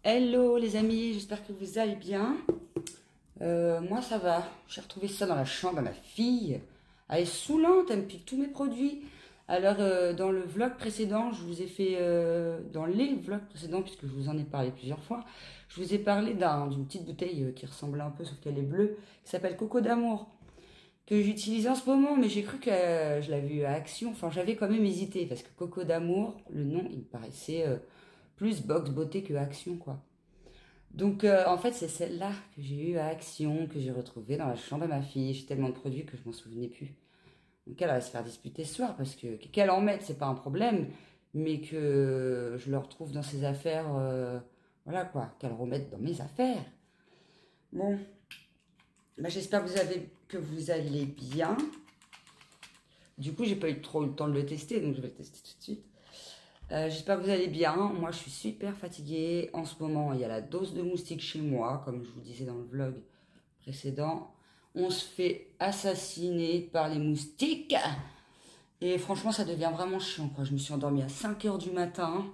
Hello les amis, j'espère que vous allez bien. Moi ça va, j'ai retrouvé ça dans la chambre à ma fille. Elle est saoulante, elle me pique tous mes produits. Alors dans le vlog précédent, je vous ai fait, dans les vlogs précédents, puisque je vous en ai parlé plusieurs fois, je vous ai parlé d'une petite bouteille qui ressemble un peu, sauf qu'elle est bleue, qui s'appelle Coco d'amour, que j'utilise en ce moment, mais j'ai cru que je l'avais eu à Action. Enfin j'avais quand même hésité, parce que Coco d'amour, le nom il me paraissait plus box beauté que Action quoi. Donc en fait c'est celle-là que j'ai eue à Action, que j'ai retrouvée dans la chambre de ma fille. J'ai tellement de produits que je m'en souvenais plus. Donc elle va se faire disputer ce soir parce que qu'elle en mette c'est pas un problème, mais que je le retrouve dans ses affaires, voilà quoi, qu'elle remette dans mes affaires. Bon, bah, j'espère que vous allez bien. Du coup j'ai pas eu trop le temps de le tester, donc je vais le tester tout de suite. J'espère que vous allez bien. Moi, je suis super fatiguée. En ce moment, il y a la dose de moustiques chez moi, comme je vous disais dans le vlog précédent. On se fait assassiner par les moustiques. Et franchement, ça devient vraiment chiant, quoi. Je me suis endormie à 5 h du matin.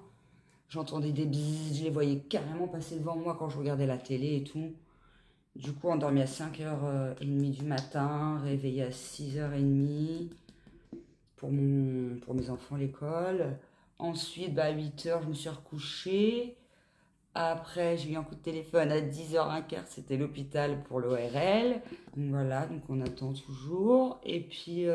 J'entendais des bzzz. Je les voyais carrément passer devant moi quand je regardais la télé et tout. Du coup, endormie à 5 h 30 du matin. Réveillée à 6 h 30 pour mes enfants à l'école. Ensuite, à 8 h, je me suis recouchée. Après, j'ai eu un coup de téléphone à 10 h 15, c'était l'hôpital pour l'ORL. Donc voilà, donc on attend toujours. Et puis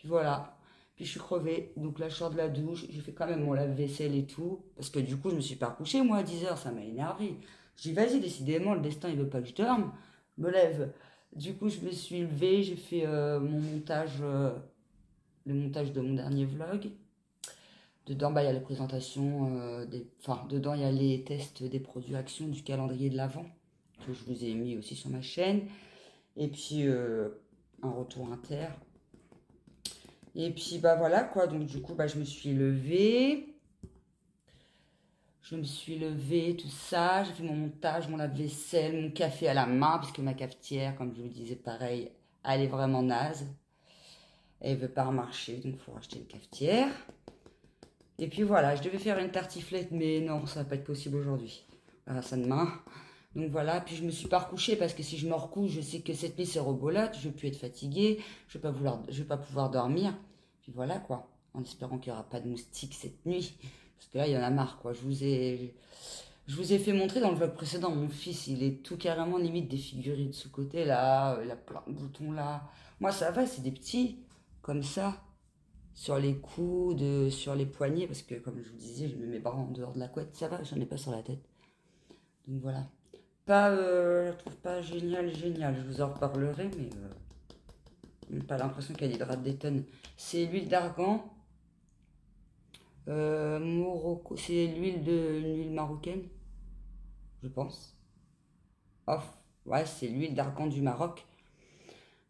voilà. Puis je suis crevée. Donc là, je sors de la douche. J'ai fait quand même mon lave-vaisselle et tout. Parce que du coup, je me suis pas recouchée, moi, à 10 h, ça m'a énervé. Je dis, vas-y, décidément, le destin, il veut pas que je dorme. Je me lève. Du coup, je me suis levée. J'ai fait mon montage, le montage de mon dernier vlog. Dedans, il y a les présentations, dedans, il y a les tests des produits Action du calendrier de l'Avent, que je vous ai mis aussi sur ma chaîne. Et puis, un retour inter. Et puis, voilà, quoi. Donc, du coup, je me suis levée. Tout ça. J'ai fait mon montage, mon lave-vaisselle, mon café à la main, puisque ma cafetière, comme je vous disais, pareil, elle est vraiment naze. Elle veut pas marcher, donc il faut racheter une cafetière. Et puis voilà, je devais faire une tartiflette, mais non, ça va pas être possible aujourd'hui. Voilà, ça demain. Donc voilà, puis je me suis pas recouchée parce que si je me recouche, je sais que cette nuit c'est rebolote, je vais plus être fatiguée, je vais pas pouvoir dormir. Puis voilà quoi, en espérant qu'il y aura pas de moustiques cette nuit. Parce que là, il y en a marre quoi. Je vous ai fait montrer dans le vlog précédent, mon fils, il est tout carrément limite défiguré de ce côté là, il a plein de boutons là. Moi ça va, c'est des petits, comme ça. Sur les coudes, sur les poignets, parce que comme je vous disais, je mets mes bras en dehors de la couette, ça va, j'en ai pas sur la tête. Donc voilà. Je trouve pas génial, je vous en reparlerai, mais pas l'impression qu'elle hydrate des tonnes. C'est l'huile d'argan, Morocco, c'est une huile marocaine, je pense. Off, ouais, c'est l'huile d'argan du Maroc.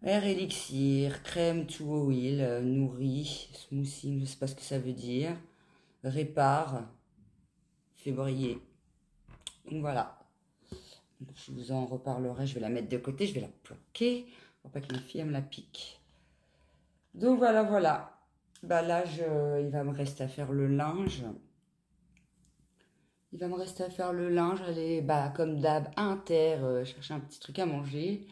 Air élixir, crème to oil, nourri, smoothing, je sais pas ce que ça veut dire. Répare, fait briller. Donc voilà. Donc, je vous en reparlerai, je vais la mettre de côté, je vais la planquer pour pas que les filles me la piquent. Donc voilà, voilà. Là, il va me rester à faire le linge. Aller, comme d'hab, inter, chercher un petit truc à manger.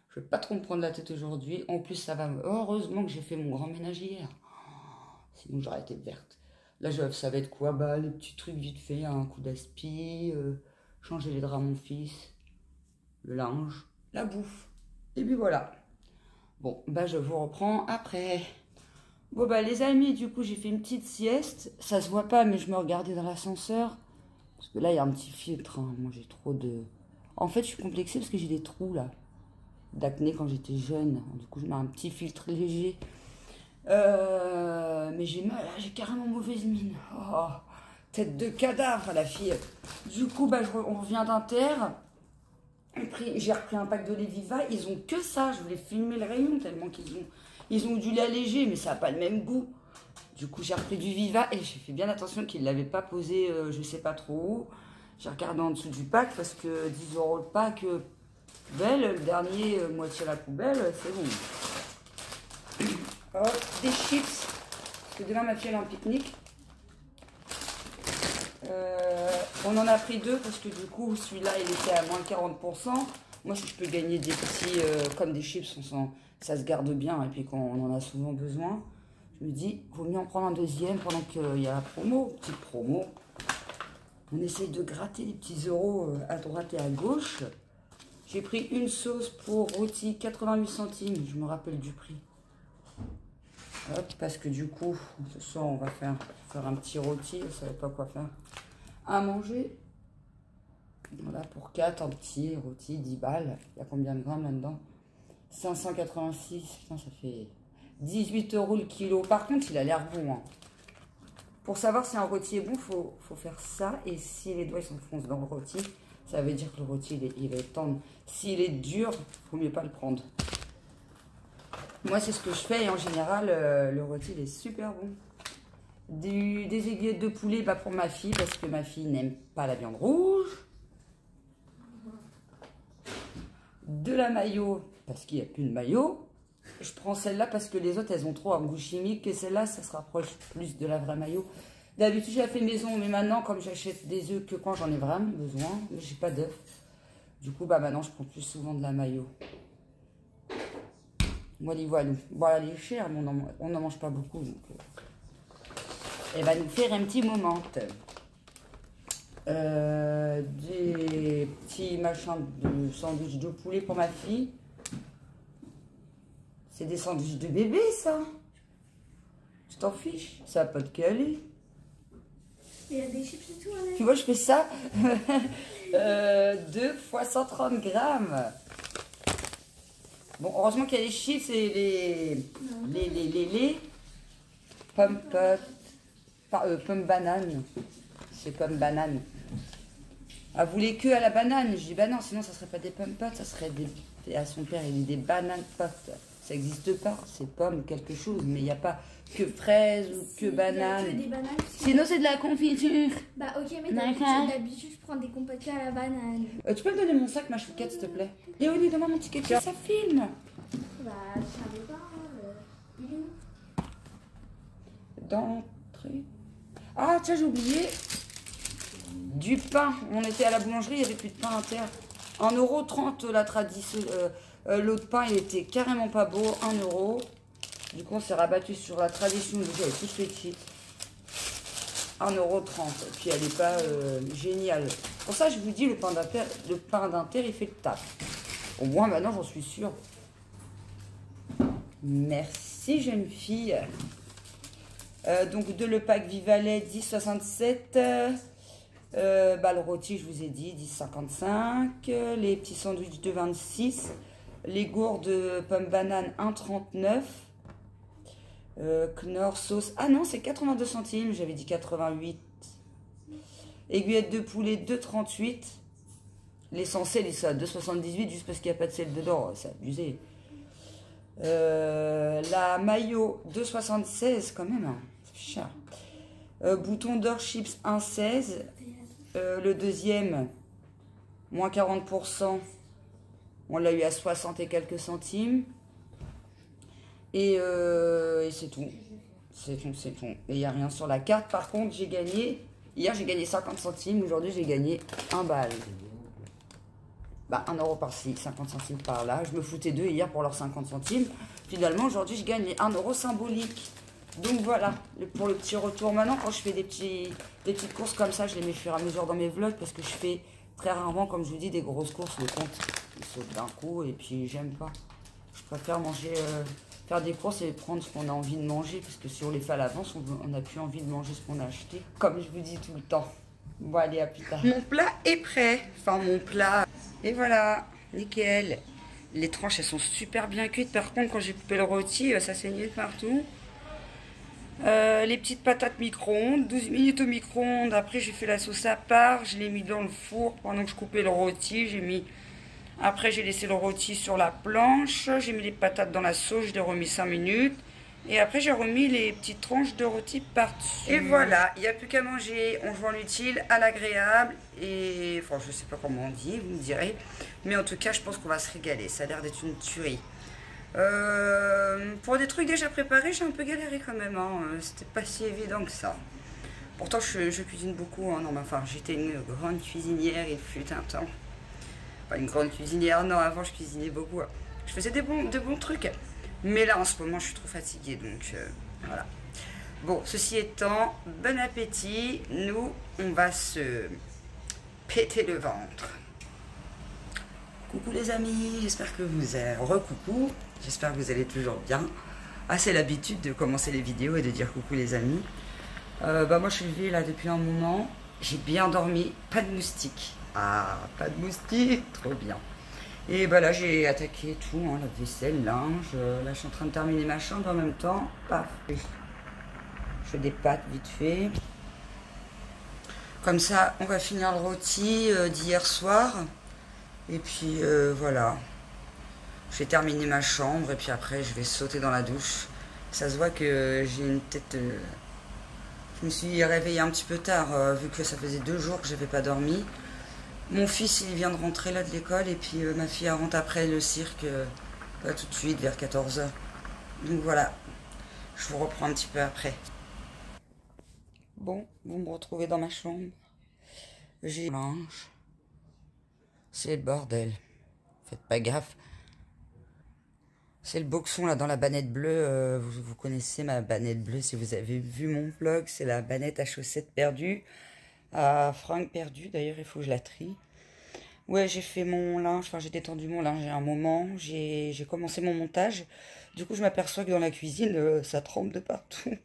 Je vais pas trop me prendre la tête aujourd'hui. En plus, ça va. Heureusement que j'ai fait mon grand ménage hier. Sinon, j'aurais été verte. Là, ça va être quoi? Les petits trucs vite fait, un coup d'aspi, changer les draps à mon fils, le linge, la bouffe. Et puis voilà. Bon, je vous reprends après. Bon, les amis, du coup, j'ai fait une petite sieste. Ça se voit pas, mais je me regardais dans l'ascenseur. Parce que là, il y a un petit filtre. Hein. Moi, j'ai trop de... En fait, je suis complexée parce que j'ai des trous, là, d'acné quand j'étais jeune. Du coup, je mets un petit filtre léger. Mais j'ai mal, j'ai carrément mauvaise mine. Oh, tête de cadavre, la fille. Du coup, on revient d'Inter. J'ai repris un pack de lait Viva. Ils ont que ça. Je voulais filmer le rayon tellement ils ont dû l'alléger, mais ça n'a pas le même goût. Du coup, j'ai repris du Viva et j'ai fait bien attention qu'ils ne l'avaient pas posé, je sais pas trop où. J'ai regardé en dessous du pack parce que 10 € le pack, poubelle, le dernier, moitié à la poubelle, c'est bon. Oh, des chips. Parce que demain, ma fille, elle est en pique-nique. On en a pris 2 parce que du coup, celui-là, il était à moins 40%. Moi, si je peux gagner des petits, comme des chips, ça se garde bien. Et puis quand on en a souvent besoin, je me dis, vaut mieux en prendre un deuxième pendant qu'il y a la promo, petite promo. On essaye de gratter les petits euros à droite et à gauche. J'ai pris une sauce pour rôti, 88 centimes. Je me rappelle du prix. Hop, parce que du coup, ce soir, on va faire un petit rôti. Je ne savais pas quoi faire. À manger. Voilà, pour 4, un petit rôti, 10 balles. Il y a combien de grammes là-dedans? 586. Putain, ça fait 18 € le kilo. Par contre, il a l'air bon. Hein. Pour savoir si un rôti est bon, faut faire ça. Et si les doigts s'enfoncent dans le rôti, ça veut dire que le rôti, il va être tendre. S'il est dur, il faut mieux pas le prendre. Moi, c'est ce que je fais. Et en général, le rôti, il est super bon. Des aiguillettes de poulet pour ma fille, parce que ma fille n'aime pas la viande rouge. De la mayo, parce qu'il n'y a plus de mayo. Je prends celle-là parce que les autres, elles ont trop un goût chimique. Et celle-là, ça se rapproche plus de la vraie mayo. D'habitude, je la fais maison, mais maintenant, comme j'achète des œufs que quand j'en ai vraiment besoin, j'ai pas d'œufs. Du coup, maintenant, je prends plus souvent de la mayo. Voilà, voilà. Bon, elle est chère, mais on n'en mange pas beaucoup. Donc, elle va nous faire un petit moment. Des petits machins de sandwich de poulet pour ma fille. C'est des sandwichs de bébé, ça. Tu t'en fiches? Ça va pas te caler. Il y a des chips et tout, hein. Tu vois, je fais ça 2 fois 130 grammes. Bon, heureusement qu'il y a les chips et les pommes pommes bananes. C'est pommes bananes. Elle voulait que à la banane. Je dis, bah non, sinon ça serait pas des pommes potes, ça serait des... À son père, il dit des bananes potes. Ça n'existe pas, c'est pomme quelque chose, mais il n'y a pas que fraises ou que bananes. Que des bananes. Sinon, c'est de la confiture. Bah ok, mais d'habitude, je prends des compotes à la banane. Tu peux me donner mon sac, ma chouquette, s'il te plaît? Léonie, donne-moi mon petit ketchup. Ça filme. Bah, je savais pas. Il est où? D'entrée. Ah, tiens, j'ai oublié. Du pain. On était à la boulangerie, il n'y avait plus de pain inter. 1,30 € la tradition. L'autre pain, il était carrément pas beau. 1 €. Du coup, on s'est rabattu sur la tradition. J'avais tous les titres. 1,30 €. Et puis, elle n'est pas géniale. Pour ça, je vous dis, le pain d'Inter, il fait le taf. Au moins, maintenant, j'en suis sûre. Merci, jeune fille. Donc, le pack Vivalet, 10,67 €. Le rôti, je vous ai dit, 10,55 €. Les petits sandwichs, 2,26 €. Les gourdes pommes bananes, 1,39 €. Knorr sauce. Ah non, c'est 82 centimes. J'avais dit 88. Aiguillettes de poulet, 2,38 €. L'essentiel, il est à 2,78 € juste parce qu'il n'y a pas de sel dedans. C'est abusé. La mayo, 2,76 € quand même. Hein. C'est cher. Bouton d'or chips, 1,16 €. Le deuxième, moins 40%. On l'a eu à 60 et quelques centimes. Et c'est tout. C'est tout. Et il n'y a rien sur la carte. Par contre, j'ai gagné. Hier, j'ai gagné 50 centimes. Aujourd'hui, j'ai gagné 1 balle. 1 € par-ci, 50 centimes par-là. Je me foutais d'eux hier pour leurs 50 centimes. Finalement, aujourd'hui, je gagne les 1 € symbolique. Donc voilà, pour le petit retour. Maintenant, quand je fais des petites courses comme ça, je les mets au fur et à mesure dans mes vlogs parce que je fais très rarement, comme je vous dis, des grosses courses. Le compte, il saute d'un coup et puis j'aime pas. Je préfère manger, faire des courses et prendre ce qu'on a envie de manger parce que si on les fait à l'avance, on n'a plus envie de manger ce qu'on a acheté. Comme je vous dis tout le temps. Bon, allez, à plus tard. Mon plat est prêt. Enfin, mon plat. Et voilà, nickel. Les tranches, elles sont super bien cuites. Par contre, quand j'ai coupé le rôti, ça saignait partout. Les petites patates micro-ondes, 12 minutes au micro-ondes. Après, j'ai fait la sauce à part. Je l'ai mis dans le four pendant que je coupais le rôti. Après, j'ai laissé le rôti sur la planche. J'ai mis les patates dans la sauce. Je l'ai remis 5 minutes. Et après, j'ai remis les petites tranches de rôti par-dessus. Et voilà, il n'y a plus qu'à manger. On joint l'utile à l'agréable. Et enfin, je ne sais pas comment on dit, vous me direz. Mais en tout cas, je pense qu'on va se régaler. Ça a l'air d'être une tuerie. Pour des trucs déjà préparés, j'ai un peu galéré quand même. Hein. C'était pas si évident que ça. Pourtant, je cuisine beaucoup. Hein. Non, mais enfin, j'étais une grande cuisinière, il fut un temps. Pas une grande cuisinière, non, avant, je cuisinais beaucoup. Hein. Je faisais de bons trucs. Mais là, en ce moment, je suis trop fatiguée, donc voilà. Bon, ceci étant, bon appétit. Nous, on va se péter le ventre. Coucou les amis, j'espère que vous êtes... Recoucou, j'espère que vous allez toujours bien. Ah, c'est l'habitude de commencer les vidéos et de dire coucou les amis. Moi, je suis levée là depuis un moment. J'ai bien dormi, pas de moustiques. Ah, pas de moustiques, trop bien. Et là, j'ai attaqué tout, hein, la vaisselle, linge. Là, je suis en train de terminer ma chambre en même temps. Paf, je fais des pâtes vite fait. Comme ça, on va finir le rôti d'hier soir. Et puis, voilà. Je vais terminer ma chambre et puis après, je vais sauter dans la douche. Ça se voit que j'ai une tête... Je me suis réveillée un petit peu tard, vu que ça faisait 2 jours que je n'avais pas dormi. Mon fils, il vient de rentrer là de l'école, et puis ma fille, elle rentre après le cirque, pas tout de suite, vers 14 h. Donc voilà, je vous reprends un petit peu après. Bon, vous me retrouvez dans ma chambre. J'ai linge. C'est le bordel. Faites pas gaffe. C'est le boxon là dans la bannette bleue. Vous connaissez ma bannette bleue si vous avez vu mon vlog. C'est la bannette à chaussettes perdue. À fringues perdues. D'ailleurs, il faut que je la trie. Ouais, j'ai fait mon linge. Enfin, j'ai détendu mon linge. J'ai un moment. J'ai commencé mon montage. Du coup, je m'aperçois que dans la cuisine, ça tremble de partout.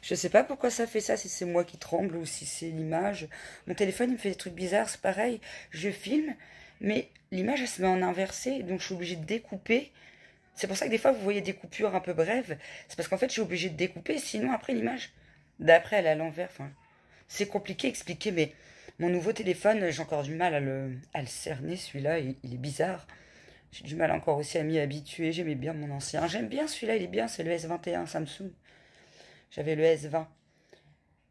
Je sais pas pourquoi ça fait ça. Si c'est moi qui tremble ou si c'est l'image. Mon téléphone, il me fait des trucs bizarres. C'est pareil. Je filme. Mais l'image, elle se met en inversé. Donc, je suis obligée de découper. C'est pour ça que des fois, vous voyez des coupures un peu brèves. C'est parce qu'en fait, je suis obligée de découper. Sinon, après, l'image d'après, elle est à l'envers. Enfin, c'est compliqué à expliquer, mais mon nouveau téléphone, j'ai encore du mal à le cerner. Celui-là, il est bizarre. J'ai du mal encore aussi à m'y habituer. J'aimais bien mon ancien. J'aime bien celui-là, il est bien. C'est le S21 Samsung. J'avais le S20.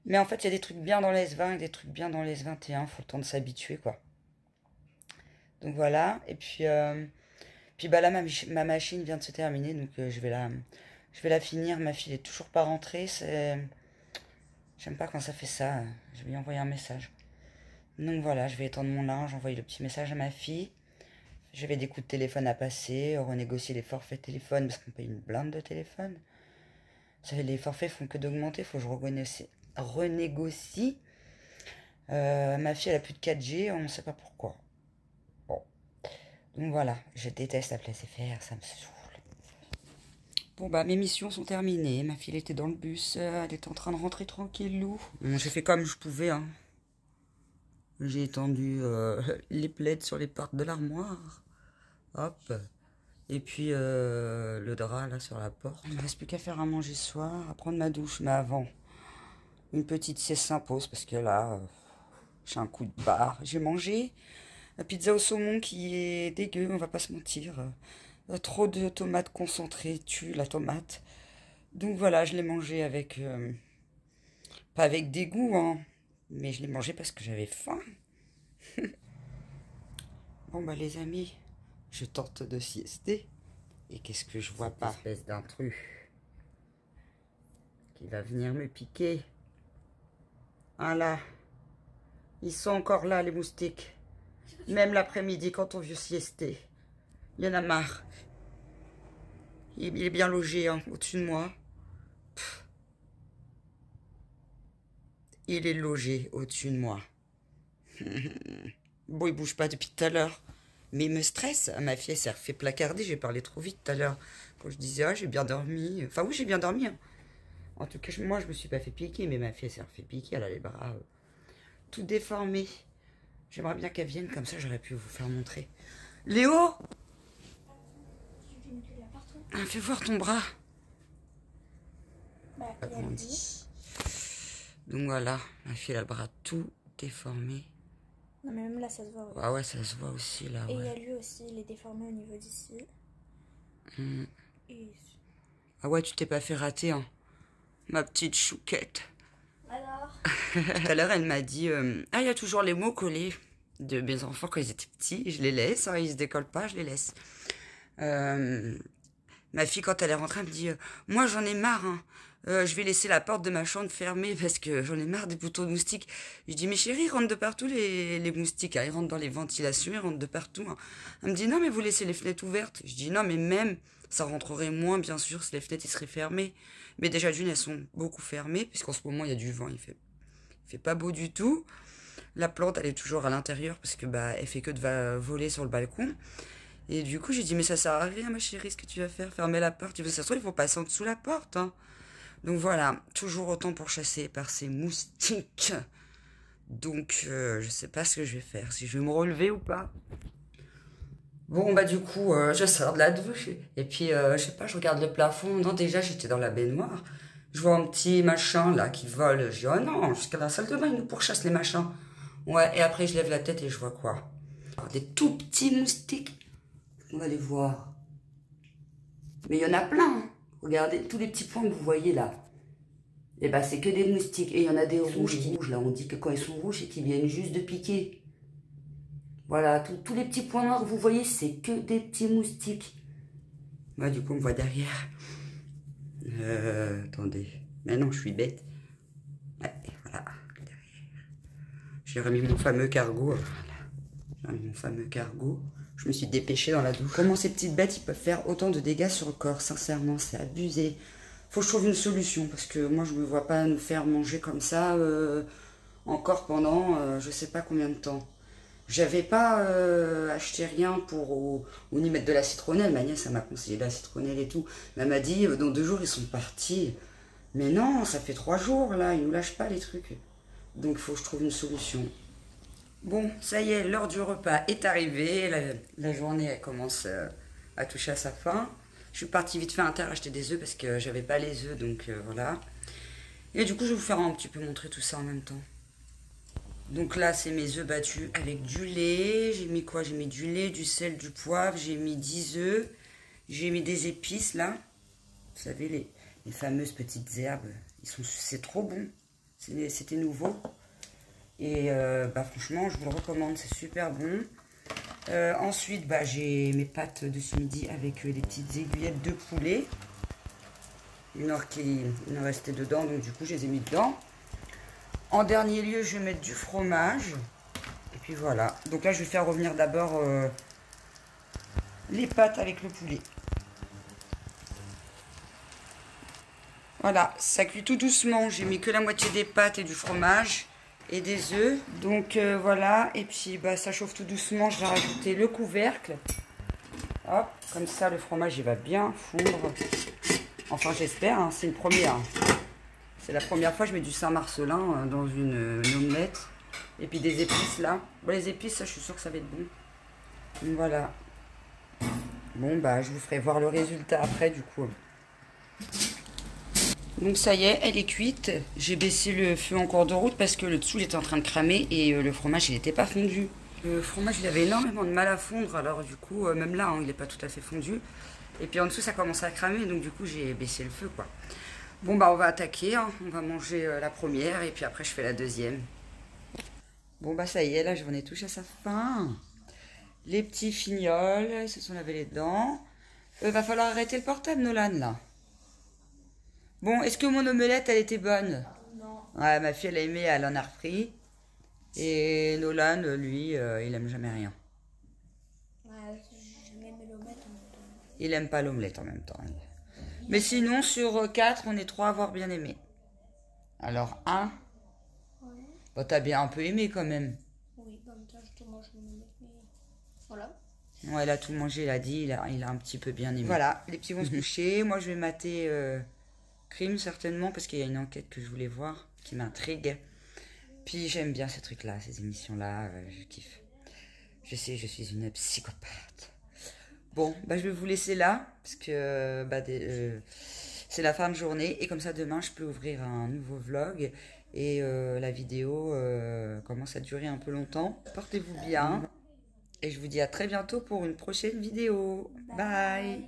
Mais en fait, il y a des trucs bien dans le S20 et des trucs bien dans le S21. Faut le temps de s'habituer, quoi. Donc voilà. Et puis... Puis là, ma machine vient de se terminer, donc je vais la finir. Ma fille n'est toujours pas rentrée. J'aime pas quand ça fait ça. Je vais lui envoyer un message. Donc voilà, je vais étendre mon linge, envoyer le petit message à ma fille. J'avais des coups de téléphone à passer, renégocier les forfaits téléphone, parce qu'on paye une blinde de téléphone. Vous savez, les forfaits font que d'augmenter, il faut que je renégocie. Ma fille, elle a plus de 4G, on ne sait pas pourquoi. Donc voilà, je déteste appeler SFR, ça me saoule. Bon mes missions sont terminées. Ma fille était dans le bus, elle était en train de rentrer tranquillou. Bon, j'ai fait comme je pouvais, hein. J'ai étendu les plaids sur les portes de l'armoire. Hop. Et puis le drap là sur la porte. Il ne me reste plus qu'à faire à manger ce soir, à prendre ma douche. Mais avant, une petite sieste s'impose parce que là, j'ai un coup de barre. J'ai mangé la pizza au saumon qui est dégueu, on va pas se mentir. Trop de tomates concentrées tue la tomate. Donc voilà, je l'ai mangé avec... pas avec dégoût, hein. Mais je l'ai mangé parce que j'avais faim. Bon les amis, je tente de siester. Et qu'est-ce que je vois pas? Espèce d'intrus qui va venir me piquer. Ah là, ils sont encore là les moustiques. Même l'après-midi, quand on veut siester. Il y en a marre. Il est bien logé, hein, au-dessus de moi. Pff. Il est logé au-dessus de moi. Bon, il bouge pas depuis tout à l'heure. Mais il me stresse. Ma fille, elle s'est refait placarder. J'ai parlé trop vite tout à l'heure. Quand je disais, ah, j'ai bien dormi. Enfin, oui, j'ai bien dormi. Hein. En tout cas, moi, je me suis pas fait piquer. Mais ma fille, elle s'est refait piquer. Elle a les bras tout déformés. J'aimerais bien qu'elle vienne, comme ça j'aurais pu vous faire montrer. Léo! Ah, fais voir ton bras. Donc voilà, ma fille elle a le bras tout déformé. Non mais même là ça se voit. Ah ouais, ça se voit aussi là. Et il y a lui aussi, il est déformé au niveau d'ici. Et... Ah ouais, tu t'es pas fait rater, hein. Ma petite chouquette. Alors tout à l'heure, elle m'a dit ah, il y a toujours les mots collés de mes enfants quand ils étaient petits. Je les laisse, hein, ils se décollent pas, je les laisse. Ma fille, quand elle est rentrée, elle me dit moi, j'en ai marre. Hein. Je vais laisser la porte de ma chambre fermée parce que j'en ai marre des boutons de moustiques. Je dis, mais chérie, ils rentrent de partout les moustiques. Hein. Ils rentrent dans les ventilations, ils rentrent de partout. Hein. Elle me dit, non, mais vous laissez les fenêtres ouvertes. Je dis, non, mais même, ça rentrerait moins, bien sûr, si les fenêtres ils seraient fermées. Mais déjà, d'une, elles sont beaucoup fermées, puisqu'en ce moment, il y a du vent, il fait pas beau du tout. La plante, elle est toujours à l'intérieur, parce que bah, elle fait que de voler sur le balcon. Et du coup, j'ai dit, mais ça sert à rien, ma chérie, ce que tu vas faire, fermer la porte. Ça se trouve, il faut passer en dessous la porte, hein. Donc voilà, toujours autant pour chasser par ces moustiques. Donc, je sais pas ce que je vais faire, si je vais me relever ou pas. Bon, bah du coup, je sors de la douche. Et puis, je sais pas, je regarde le plafond. Non, déjà, j'étais dans la baignoire. Je vois un petit machin, là, qui vole. Je dis, oh non, jusqu'à la salle de bain, ils nous pourchassent les machins. Ouais, et après, je lève la tête et je vois quoi? Des tout petits moustiques. On va les voir. Mais il y en a plein, hein. Regardez, tous les petits points que vous voyez là. Et ben c'est que des moustiques. Et il y en a des rouges qui bougent là. On dit que quand ils sont rouges, c'est qu'ils viennent juste de piquer. Voilà, tous les petits points noirs que vous voyez, c'est que des petits moustiques. Bah du coup, on me voit derrière. Attendez. Mais non, je suis bête. Ouais, voilà, derrière. J'ai remis mon fameux cargo. Voilà. J'ai remis mon fameux cargo. Je me suis dépêchée dans la douche. Comment ces petites bêtes, ils peuvent faire autant de dégâts sur le corps? Sincèrement, c'est abusé. Faut que je trouve une solution, parce que moi, je me vois pas nous faire manger comme ça encore pendant je sais pas combien de temps. J'avais pas acheté rien pour ou ni mettre de la citronnelle. Ma nièce, elle m'a conseillé de la citronnelle et tout. Mais elle m'a dit, dans 2 jours, ils sont partis. Mais non, ça fait 3 jours, là. Ils nous lâchent pas, les trucs. Donc, il faut que je trouve une solution. Bon, ça y est, l'heure du repas est arrivée. La journée, elle commence à toucher à sa fin. Je suis partie vite fait à Inter acheter des œufs parce que j'avais pas les œufs, donc voilà. Et du coup, je vais vous faire un petit peu montrer tout ça en même temps. Donc là, c'est mes œufs battus avec du lait. J'ai mis quoi? J'ai mis du lait, du sel, du poivre. J'ai mis 10 œufs. J'ai mis des épices là. Vous savez, les fameuses petites herbes. C'est trop bon. C'était nouveau. Et bah, franchement, je vous le recommande, c'est super bon. Ensuite, bah, j'ai mes pâtes de ce midi avec des petites aiguillettes de poulet. Il en restait dedans, donc du coup, je les ai mis dedans. En dernier lieu, je vais mettre du fromage. Et puis voilà. Donc là, je vais faire revenir d'abord les pâtes avec le poulet. Voilà, ça cuit tout doucement. J'ai mis que la moitié des pâtes et du fromage. Et des œufs, donc voilà, et puis bah, ça chauffe tout doucement, je vais rajouter le couvercle, hop, comme ça le fromage il va bien fondre, enfin j'espère, hein, c'est une première, c'est la première fois que je mets du Saint-Marcelin dans une omelette, et puis des épices là, bon, les épices ça je suis sûre que ça va être bon, donc voilà, bon bah je vous ferai voir le résultat après du coup. Donc ça y est, elle est cuite. J'ai baissé le feu en cours de route parce que le dessous il était en train de cramer et le fromage il n'était pas fondu. Le fromage il avait énormément de mal à fondre, alors du coup même là hein, il n'est pas tout à fait fondu. Et puis en dessous ça commence à cramer, donc du coup j'ai baissé le feu quoi. Bon bah on va attaquer, hein. On va manger la première et puis après je fais la deuxième. Bon bah ça y est, la journée touche à sa fin. Les petits fignols, ils se sont lavés les dents. Va falloir arrêter le portable Nolan là. Bon, est-ce que mon omelette, elle était bonne? Non. Ouais, ma fille, elle a aimé, elle en a repris. Et Nolan, lui, il aime jamais rien. Ouais, j'aime l'omelette en même temps. Il aime pas l'omelette en même temps. Mais sinon, sur 4, on est 3 à avoir bien aimé. Alors, 1. Ouais. Bon, t'as bien un peu aimé quand même. Oui, en même temps, je te mange l'omelette, mais voilà. Ouais, il a tout mangé, il a dit, il a un petit peu bien aimé. Voilà, les petits vont se coucher. Moi, je vais mater Crime, certainement, parce qu'il y a une enquête que je voulais voir, qui m'intrigue. Puis j'aime bien ces trucs-là, ces émissions-là, je kiffe. Je sais, je suis une psychopathe. Bon, bah, je vais vous laisser là, parce que bah, c'est la fin de journée, et comme ça, demain, je peux ouvrir un nouveau vlog, et la vidéo commence à durer un peu longtemps. Portez-vous bien, et je vous dis à très bientôt pour une prochaine vidéo. Bye.